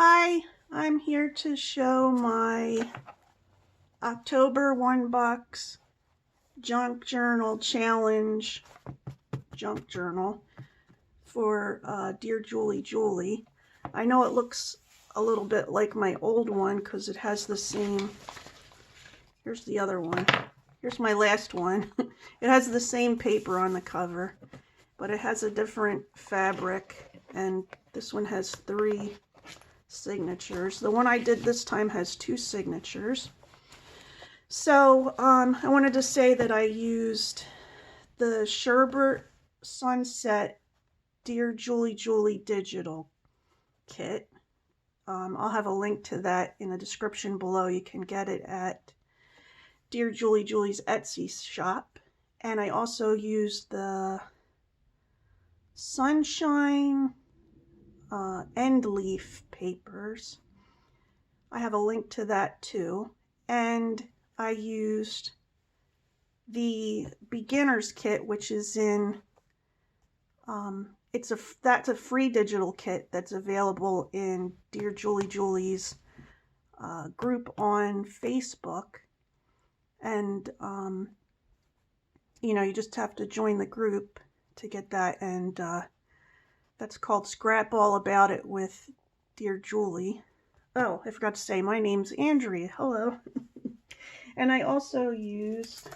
Hi, I'm here to show my October 1 box junk journal challenge junk journal for Dearjuliejulie. I know it looks a little bit like my old one because it has the same, here's the other one, here's my last one. It has the same paper on the cover, but it has a different fabric, and this one has 3 signatures. The one I did this time has 2 signatures. So I wanted to say that I used the Sherbert Sunset Dearjuliejulie digital kit. I'll have a link to that in the description below. You can get it at Dearjuliejulie's Etsy shop. And I also used the Sunshine Endleaf papers. I have a link to that too. And I used the beginner's kit, which is in that's a free digital kit that's available in Dearjuliejulie's group on Facebook. And you just have to join the group to get that, and that's called Scrap All About It with Dearjulie. Oh, I forgot to say, my name's Andrea. Hello. And I also used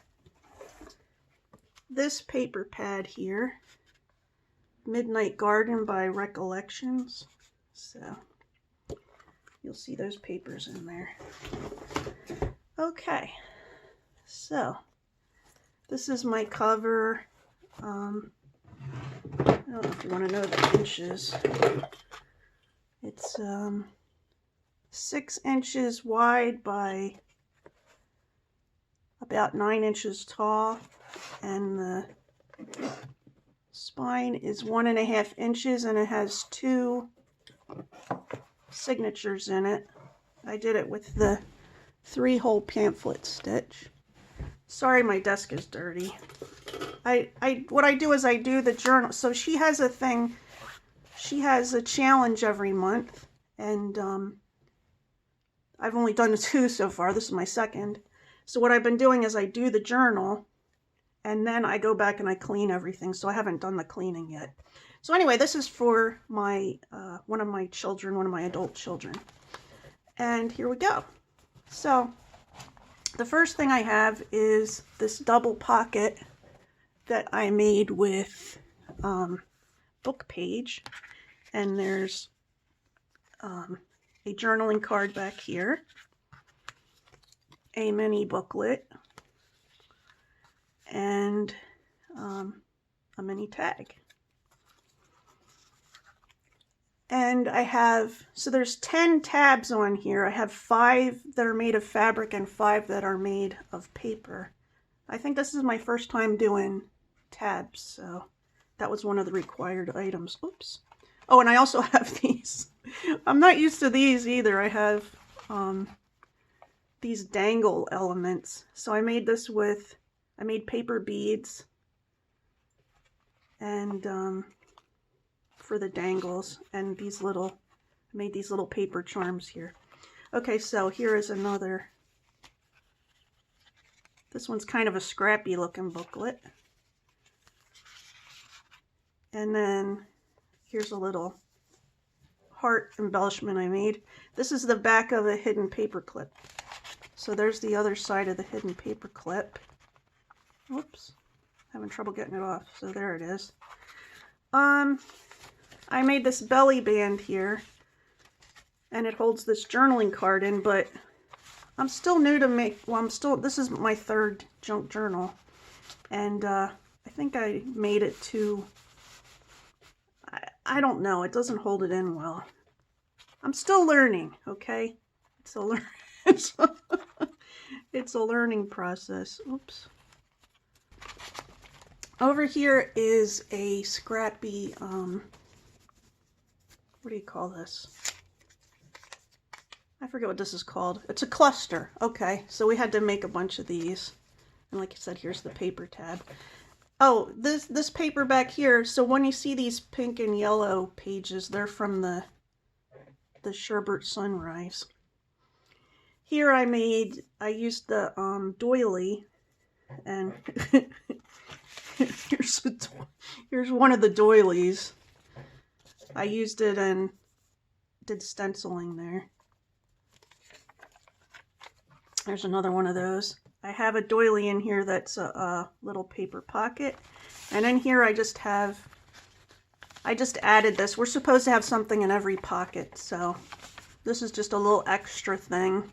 this paper pad here, Midnight Garden by Recollections. So you'll see those papers in there. Okay, so this is my cover. I don't know if you want to know the inches. It's 6 inches wide by about 9 inches tall, and the spine is 1.5 inches, and it has 2 signatures in it. I did it with the 3-hole pamphlet stitch. Sorry, my desk is dirty. What I do is I do the journal. So she has a thing. She has a challenge every month, and I've only done 2 so far. This is my second. So what I've been doing is I do the journal, and then I go back and I clean everything. So I haven't done the cleaning yet. So anyway, this is for my one of my children, one of my adult children. And here we go. So the first thing I have is this double pocket that I made with book page. And there's a journaling card back here, a mini booklet, and a mini tag. And I have, so there's 10 tabs on here. I have 5 that are made of fabric and 5 that are made of paper. I think this is my first time doing tabs, so that was one of the required items. Oops. Oh, and I also have these. I'm not used to these either. I have these dangle elements. So I made this with, I made paper beads and for the dangles, and these little, I made these little paper charms here. Okay, so here is another. This one's kind of a scrappy looking booklet. And then here's a little heart embellishment I made. This is the back of a hidden paper clip. So there's the other side of the hidden paper clip. Whoops, having trouble getting it off. So there it is. I made this belly band here, and it holds this journaling card in, but I'm still new to make, well, this is my 3rd junk journal, and I think I made it too, I don't know, it doesn't hold it in well. I'm still learning, okay? It's a learning process. Oops. Over here is a scrappy, what do you call this? I forget what this is called. It's a cluster. Okay, so we had to make a bunch of these. And like I said, here's the paper tab. Oh, this paper back here, so when you see these pink and yellow pages, they're from the the Sherbert Sunrise. Here I used the doily, and here's one of the doilies. I used it and did stenciling there. There's another one of those. I have a doily in here that's a little paper pocket. And in here I just added this. We're supposed to have something in every pocket, so this is just a little extra thing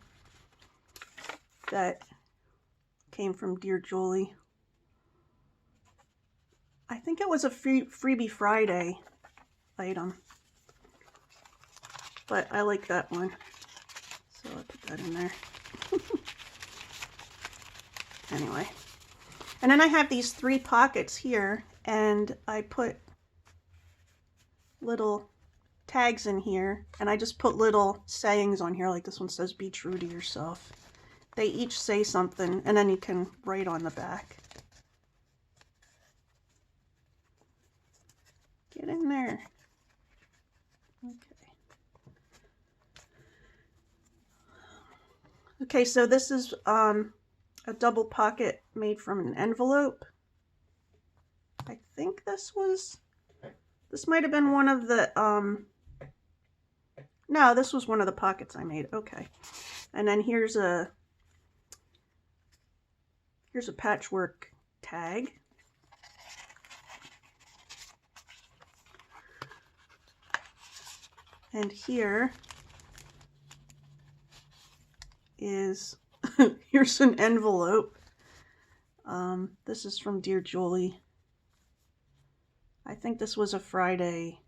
that came from Dear Julie. I think it was a Freebie Friday item, but I like that one, so I put that in there. Anyway, and then I have these 3 pockets here, and I put little tags in here, and I just put little sayings on here, like this one says, "Be true to yourself." They each say something, and then you can write on the back. Get in there. Okay. Okay, so this is a double pocket made from an envelope. I think this might have been one of the, no, this was one of the pockets I made. Okay. And then here's a patchwork tag. And here is, here's an envelope. This is from Dear Julie. I think this was a Friday.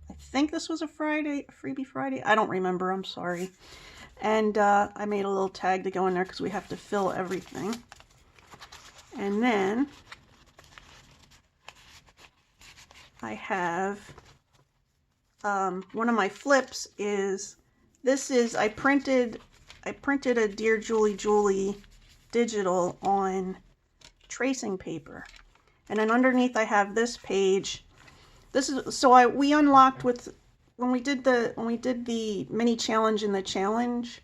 I think this was a Friday, a Freebie Friday. I don't remember, I'm sorry. And I made a little tag to go in there because we have to fill everything. And then I have one of my flips is, I printed a Dearjuliejulie digital on tracing paper. And then underneath I have this page. This is, so we unlocked with, when we did the mini challenge and the challenge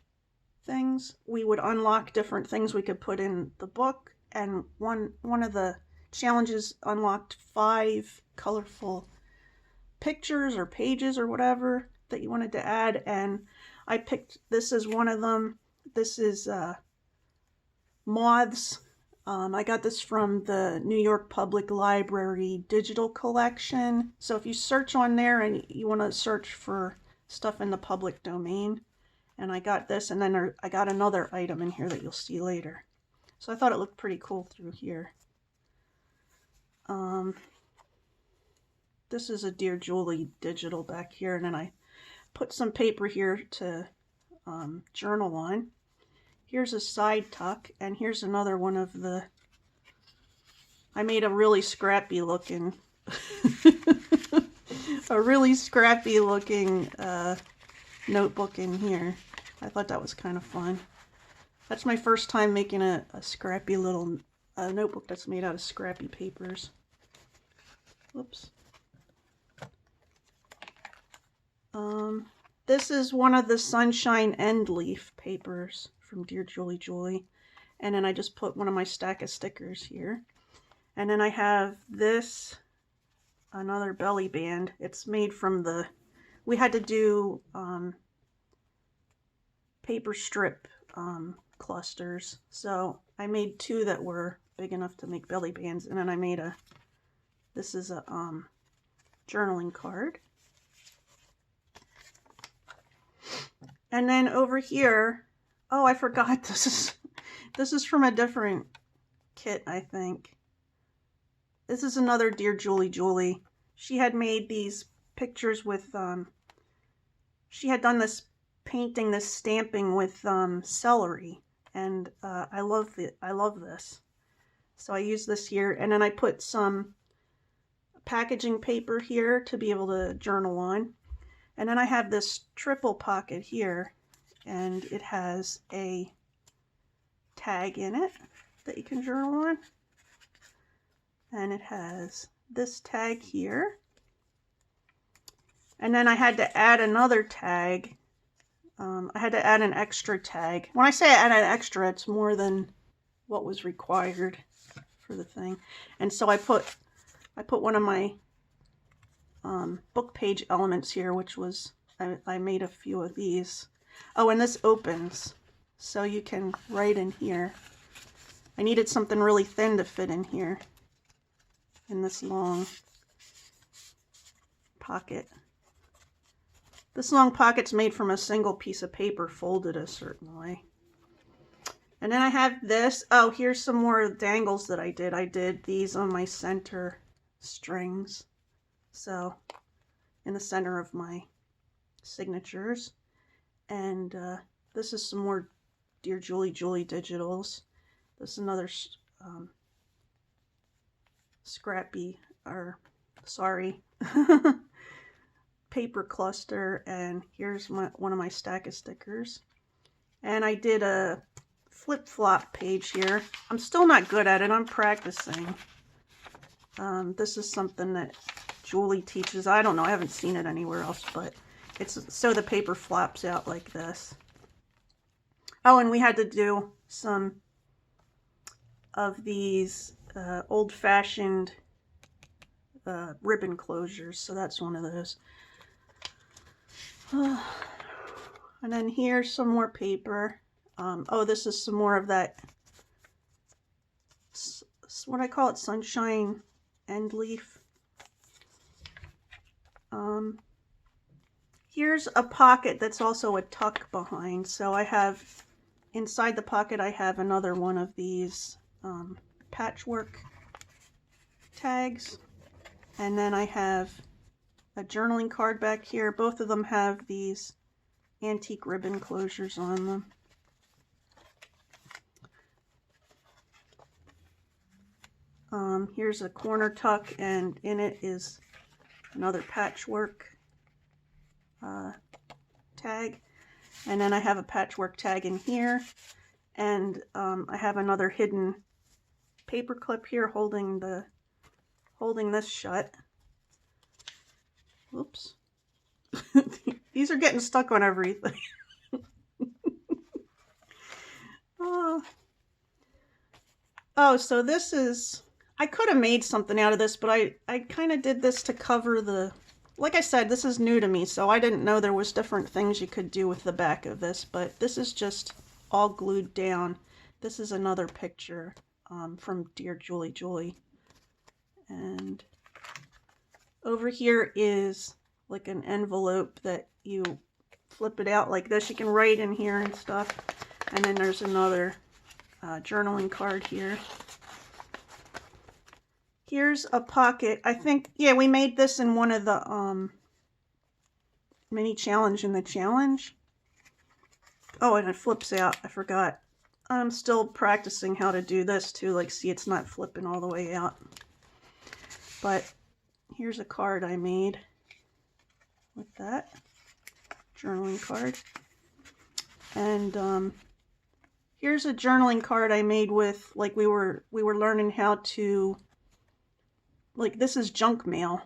things, we would unlock different things we could put in the book. And one of the challenges unlocked 5 colorful pictures or pages or whatever that you wanted to add, and I picked this as one of them. This is moths. I got this from the New York Public Library digital collection. So if you search on there and you want to search for stuff in the public domain, and I got this, and then I got another item in here that you'll see later. So I thought it looked pretty cool through here. This is a Dear Julie digital back here, and then I put some paper here to journal on. Here's a side tuck, and here's another one of the, I made a really scrappy looking, notebook in here. I thought that was kind of fun. That's my first time making a scrappy little notebook that's made out of scrappy papers. Whoops. This is one of the Sunshine Endleaf papers from Dearjuliejulie, and then I just put one of my stack of stickers here. And then I have this, another belly band. It's made from the, we had to do paper strip clusters, so I made 2 that were big enough to make belly bands, and then I made this is a journaling card. And then over here, oh, I forgot, this is from a different kit, I think. This is another Dearjuliejulie. She had made these pictures with, she had done this painting, this stamping with celery, and I love this. So I use this here, and then I put some packaging paper here to be able to journal on. And then I have this triple pocket here, and it has a tag in it that you can journal on. And it has this tag here. And then I had to add another tag. I had to add an extra tag. When I say I add an extra, it's more than what was required for the thing. And so I put one of my book page elements here, which was, I made a few of these. Oh, and this opens, so you can write in here. I needed something really thin to fit in here, in this long pocket. This long pocket's made from a single piece of paper folded a certain way. And then I have this. Oh, here's some more dangles that I did. I did these on my center strings. So, in the center of my signatures. And this is some more Dearjuliejulie digitals. This is another scrappy, or sorry, paper cluster. And here's one of my stack of stickers. And I did a flip-flop page here. I'm still not good at it. I'm practicing. This is something that Julie teaches. I don't know. I haven't seen it anywhere else, but it's so the paper flops out like this. Oh, and we had to do some of these old-fashioned ribbon closures, so that's one of those. And then here's some more paper. Oh, this is some more of that, what I call it, sunshine Endleaf. Here's a pocket that's also a tuck behind. So I have, inside the pocket, I have another one of these patchwork tags. And then I have a journaling card back here. Both of them have these antique ribbon closures on them. Here's a corner tuck, and in it is another patchwork tag. And then I have a patchwork tag in here, and I have another hidden paper clip here holding this shut. Oops. These are getting stuck on everything. Oh, so this is, I could have made something out of this, but I kind of did this to cover the, like I said, this is new to me, so I didn't know there was different things you could do with the back of this, but this is just all glued down. This is another picture from Dearjuliejulie. And over here is like an envelope that you flip it out like this. You can write in here and stuff. And then there's another journaling card here. Here's a pocket. I think, yeah, we made this in one of the mini challenge in the challenge. Oh, and it flips out. I forgot. I'm still practicing how to do this too. Like, see, it's not flipping all the way out. But here's a card I made with that journaling card. And here's a journaling card I made with, like, we were learning how to, like, this is junk mail,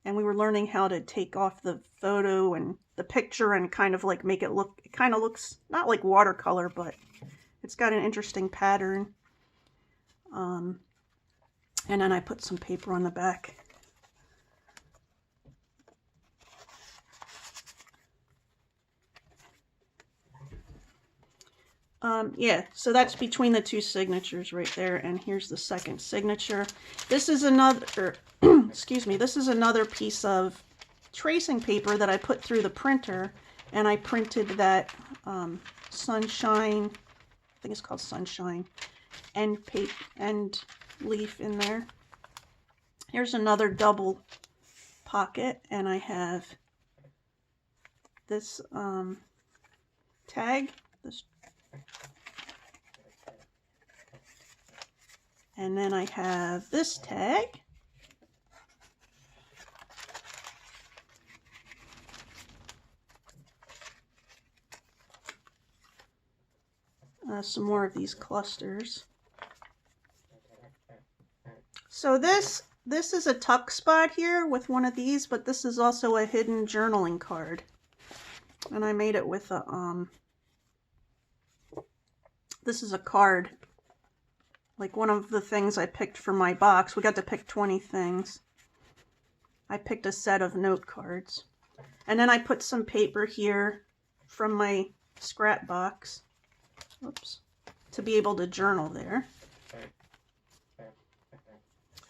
and we were learning how to take off the photo and the picture and kind of like make it look, it kind of looks not like watercolor, but it's got an interesting pattern. And then I put some paper on the back. Yeah, so that's between the two signatures right there, and here's the second signature. This is another, excuse me, this is another piece of tracing paper that I put through the printer, and I printed that sunshine, I think it's called sunshine, end leaf in there. Here's another double pocket, and I have this tag, this. And then I have this tag. Some more of these clusters. So this this is a tuck spot here with one of these, but this is also a hidden journaling card. And I made it with a, this is a card. Like one of the things I picked for my box. We got to pick 20 things. I picked a set of note cards. And then I put some paper here from my scrap box. Oops. To be able to journal there.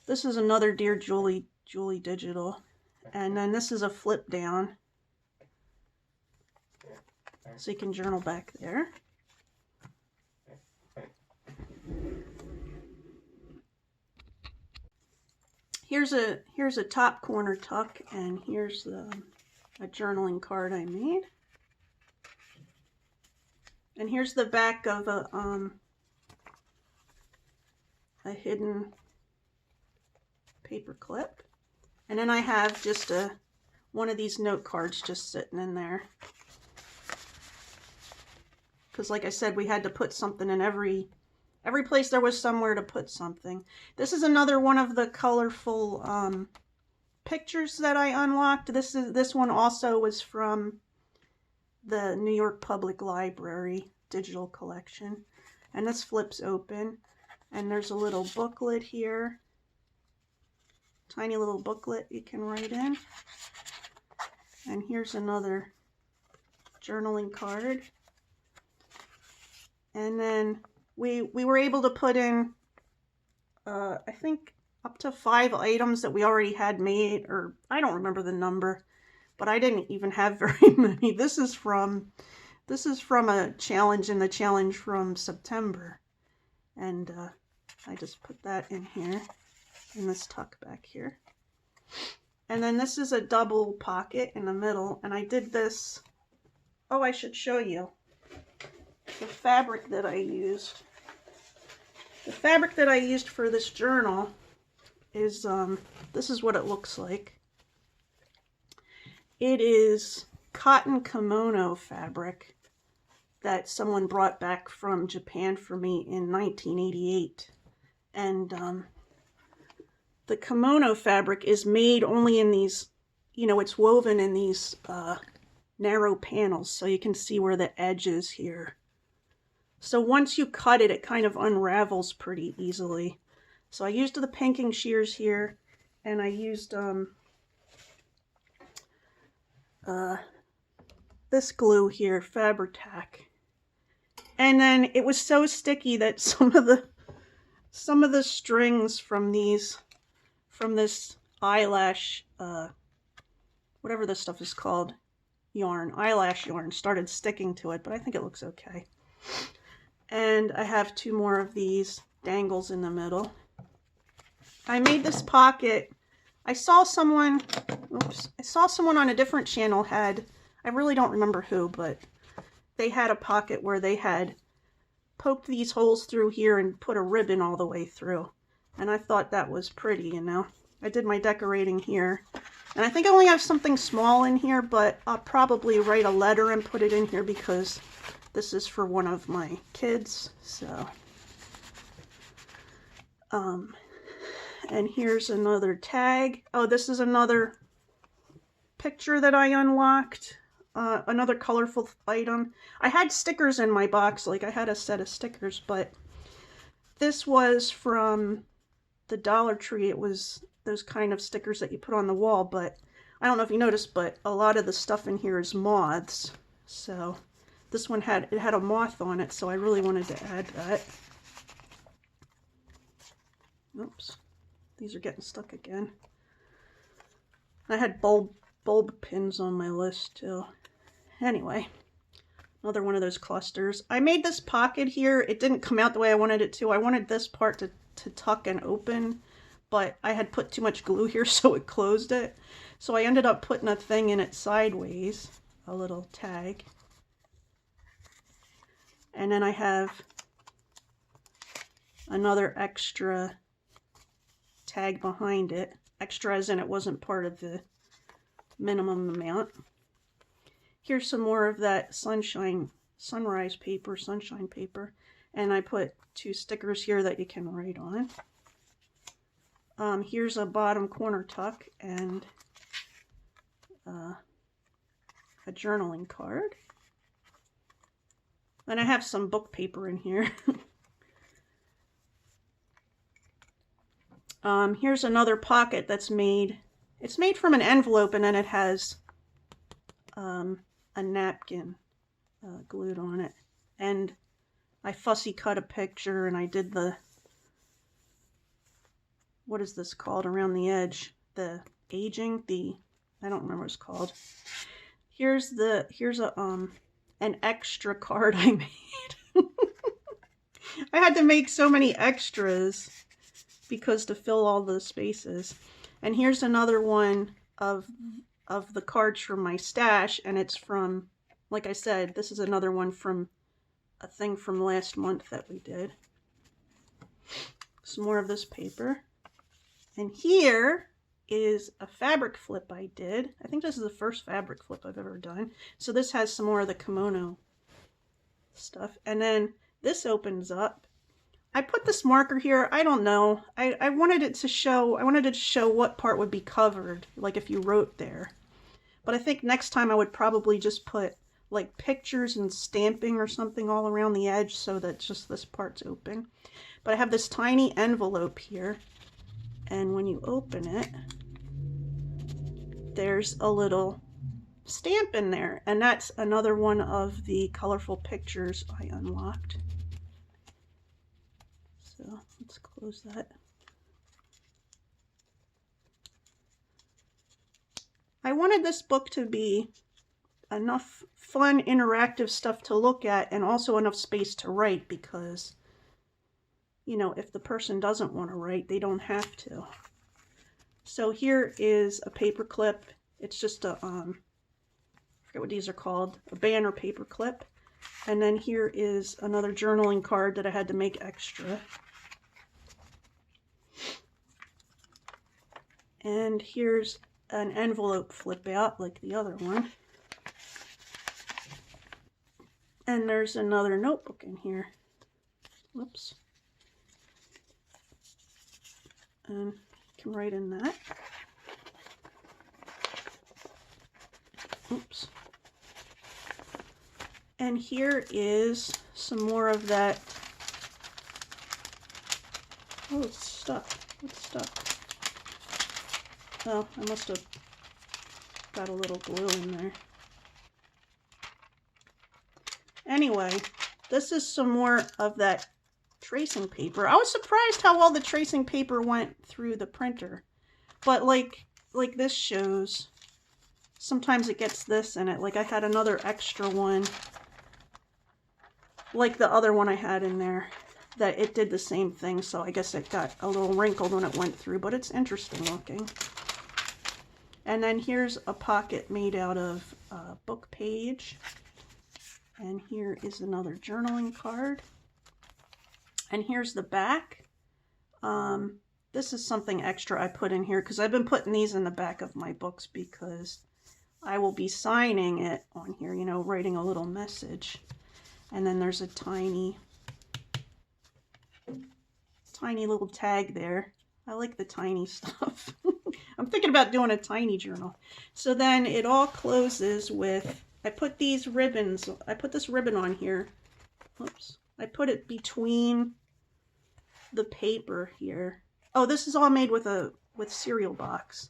This is another Dearjuliejulie digital. And then this is a flip down. So you can journal back there. Here's a top corner tuck, and here's a journaling card I made. And here's the back of a hidden paper clip. And then I have just one of these note cards just sitting in there. Because like I said, we had to put something in every place there was somewhere to put something. This is another one of the colorful pictures that I unlocked. This one also was from the New York Public Library digital collection. And this flips open. And there's a little booklet here. Tiny little booklet you can write in. And here's another journaling card. And then we were able to put in, I think, up to 5 items that we already had made, or I don't remember the number, but I didn't even have very many. This is from a challenge in the challenge from September, and I just put that in here, in this tuck back here. And then this is a double pocket in the middle, and I did this. Oh, I should show you the fabric that I used. The fabric that I used for this journal is, this is what it looks like. It is cotton kimono fabric that someone brought back from Japan for me in 1988. And the kimono fabric is made only in these, it's woven in these narrow panels, so you can see where the edge is here. So once you cut it, it kind of unravels pretty easily. So I used the pinking shears here, and I used this glue here, Fabri-Tac. And then it was so sticky that some of the strings from this eyelash, whatever this stuff is called, eyelash yarn, started sticking to it, but I think it looks okay. And I have 2 more of these dangles in the middle. I made this pocket. I saw someone on a different channel I really don't remember who, but they had a pocket where they had poked these holes through here and put a ribbon all the way through. And I thought that was pretty, I did my decorating here. And I think I only have something small in here, but I'll probably write a letter and put it in here because this is for one of my kids, so. And here's another tag. Oh, this is another picture that I unlocked. Another colorful item. I had stickers in my box, like I had a set of stickers, but this was from the Dollar Tree. It was those kind of stickers that you put on the wall, but I don't know if you noticed, but a lot of the stuff in here is moths, so. This one had a moth on it, so I really wanted to add that. Oops, these are getting stuck again. I had bulb pins on my list too. Anyway, another one of those clusters. I made this pocket here. It didn't come out the way I wanted it to. I wanted this part to tuck and open, but I had put too much glue here, so it closed it. So I ended up putting a thing in it sideways, a little tag. And then I have another extra tag behind it. Extra as in it wasn't part of the minimum amount. Here's some more of that sunshine paper. And I put 2 stickers here that you can write on. Here's a bottom corner tuck and a journaling card. And I have some book paper in here. Here's another pocket that's made. It's made from an envelope, and then it has a napkin glued on it. And I fussy cut a picture, and I did the, what is this called around the edge? The aging, I don't remember what it's called. Here's an extra card I made. I had to make so many extras because to fill all the spaces. And here's another one of the cards from my stash, and it's from, like I said, this is another one from a thing from last month that we did. Some more of this paper. And here is a fabric flip I did. I think this is the first fabric flip I've ever done. So this has some more of the kimono stuff. And then this opens up. I put this marker here, I don't know. I wanted it to show, what part would be covered, like if you wrote there. But I think next time I would probably just put like pictures and stamping or something all around the edge so that just this part's open. But I have this tiny envelope here, and when you open it, there's a little stamp in there, and that's another one of the colorful pictures I unlocked. So let's close that. I wanted this book to be enough fun, interactive stuff to look at and also enough space to write because, you know, if the person doesn't want to write, they don't have to. So here is a paper clip. It's just a, I forget what these are called, a banner paper clip. And then here is another journaling card that I had to make extra. And here's an envelope flip out like the other one. And there's another notebook in here. Whoops. And you can write in that. Oops. And here is some more of that. Oh, it's stuck. It's stuck. Oh, I must have got a little glue in there. Anyway, this is some more of that tracing paper. I was surprised how well the tracing paper went through the printer. But like this shows, sometimes it gets this in it. Like I had another extra one, like the other one I had in there, that it did the same thing. So I guess it got a little wrinkled when it went through, but it's interesting looking. And then here's a pocket made out of a book page. And here is another journaling card. And here's the back. This is something extra I put in here because I've been putting these in the back of my books because I will be signing it on here, you know, writing a little message. And then there's a tiny little tag there. I like the tiny stuff. I'm thinking about doing a tiny journal. So then it all closes with, I put these ribbons, I put this ribbon on here. Oops. I put it between the paper here. Oh, this is all made with cereal box.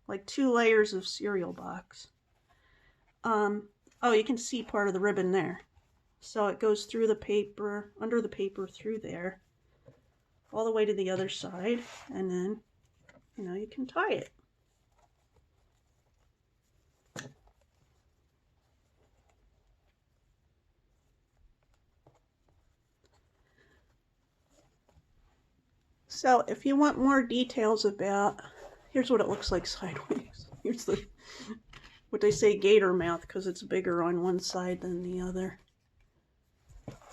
Like 2 layers of cereal box. Oh, you can see part of the ribbon there. So it goes through the paper, under the paper, through there, all the way to the other side, and then, you know, you can tie it. So if you want more details about, here's what it looks like sideways. Here's the, what they say, gator mouth, because it's bigger on one side than the other.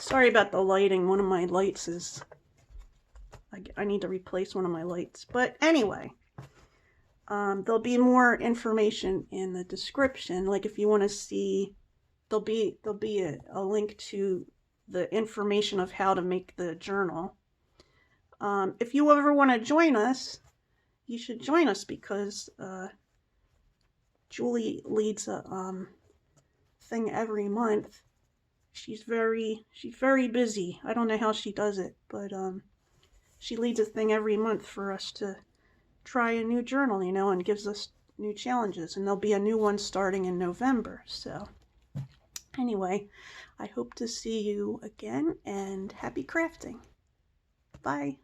Sorry about the lighting. One of my lights is, I need to replace one of my lights. But anyway, there'll be more information in the description. Like if you want to see, there'll be a link to the information of how to make the journal. If you ever want to join us, you should join us because Julie leads a thing every month. She's very busy. I don't know how she does it, but she leads a thing every month for us to try a new journal, you know, and gives us new challenges. And there'll be a new one starting in November. So anyway, I hope to see you again, and happy crafting. Bye.